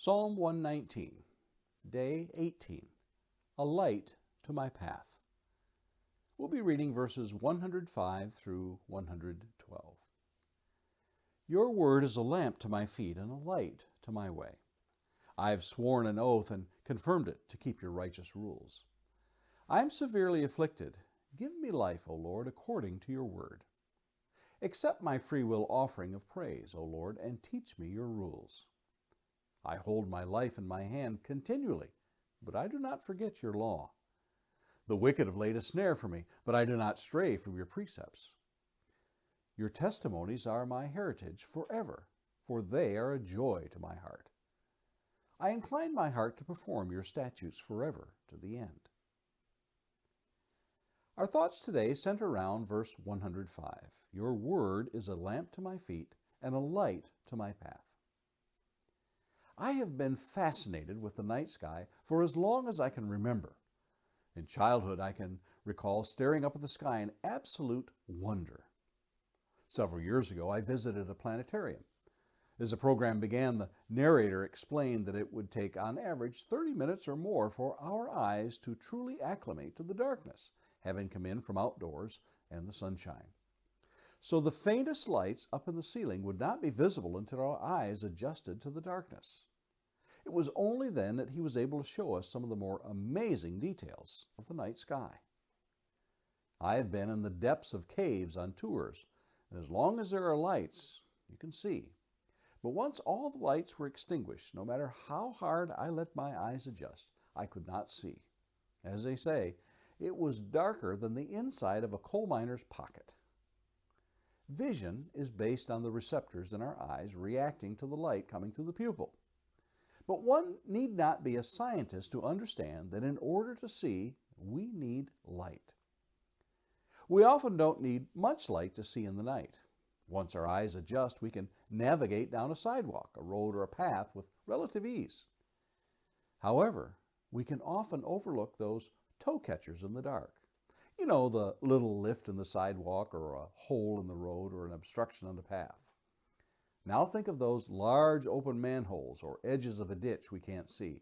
Psalm 119, Day 18, A Light to My Path. We'll be reading verses 105 through 112. Your word is a lamp to my feet and a light to my way. I have sworn an oath and confirmed it to keep your righteous rules. I am severely afflicted. Give me life, O Lord, according to your word. Accept my freewill offering of praise, O Lord, and teach me your rules. I hold my life in my hand continually, but I do not forget your law. The wicked have laid a snare for me, but I do not stray from your precepts. Your testimonies are my heritage forever, for they are a joy to my heart. I incline my heart to perform your statutes forever to the end. Our thoughts today center around verse 105. Your word is a lamp to my feet and a light to my path. I have been fascinated with the night sky for as long as I can remember. In childhood, I can recall staring up at the sky in absolute wonder. Several years ago, I visited a planetarium. As the program began, the narrator explained that it would take on average 30 minutes or more for our eyes to truly acclimate to the darkness, having come in from outdoors and the sunshine. So the faintest lights up in the ceiling would not be visible until our eyes adjusted to the darkness. It was only then that he was able to show us some of the more amazing details of the night sky. I have been in the depths of caves on tours, and as long as there are lights, you can see. But once all the lights were extinguished, no matter how hard I let my eyes adjust, I could not see. As they say, it was darker than the inside of a coal miner's pocket. Vision is based on the receptors in our eyes reacting to the light coming through the pupil. But one need not be a scientist to understand that in order to see, we need light. We often don't need much light to see in the night. Once our eyes adjust, we can navigate down a sidewalk, a road, or a path with relative ease. However, we can often overlook those toe catchers in the dark. You know, the little lift in the sidewalk or a hole in the road or an obstruction on the path. Now think of those large open manholes or edges of a ditch we can't see.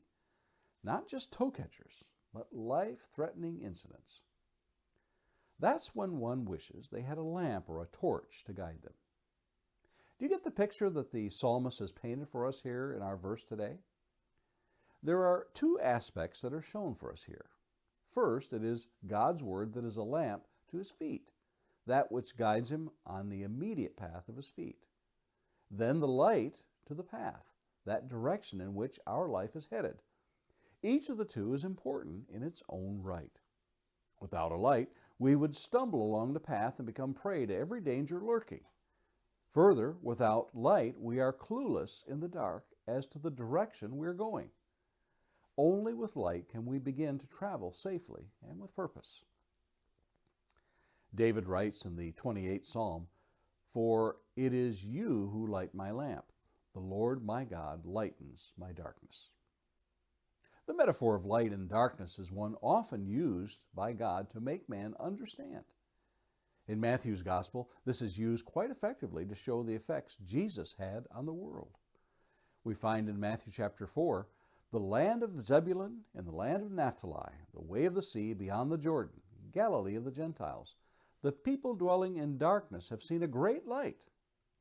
Not just toe catchers, but life-threatening incidents. That's when one wishes they had a lamp or a torch to guide them. Do you get the picture that the psalmist has painted for us here in our verse today? There are two aspects that are shown for us here. First, it is God's word that is a lamp to his feet, that which guides him on the immediate path of his feet. Then the light to the path, that direction in which our life is headed. Each of the two is important in its own right. Without a light, we would stumble along the path and become prey to every danger lurking. Further, without light, we are clueless in the dark as to the direction we're going. Only with light can we begin to travel safely and with purpose. David writes in the 28th Psalm, "For it is you who light my lamp. The Lord my God lightens my darkness." The metaphor of light and darkness is one often used by God to make man understand. In Matthew's Gospel, this is used quite effectively to show the effects Jesus had on the world. We find in Matthew chapter 4, the land of Zebulun and the land of Naphtali, the way of the sea beyond the Jordan, Galilee of the Gentiles, the people dwelling in darkness have seen a great light,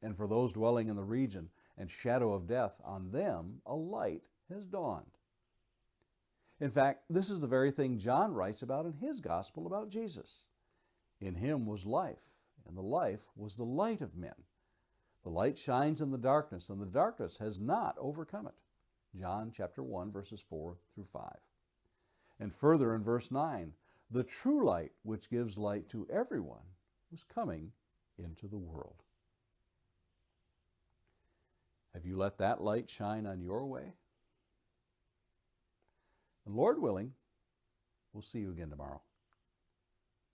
and for those dwelling in the region and shadow of death, on them a light has dawned. In fact, this is the very thing John writes about in his gospel about Jesus. In him was life, and the life was the light of men. The light shines in the darkness, and the darkness has not overcome it. John chapter 1, verses 4 through 5. And further in verse 9, the true light, which gives light to everyone, was coming into the world. Have you let that light shine on your way? And Lord willing, we'll see you again tomorrow.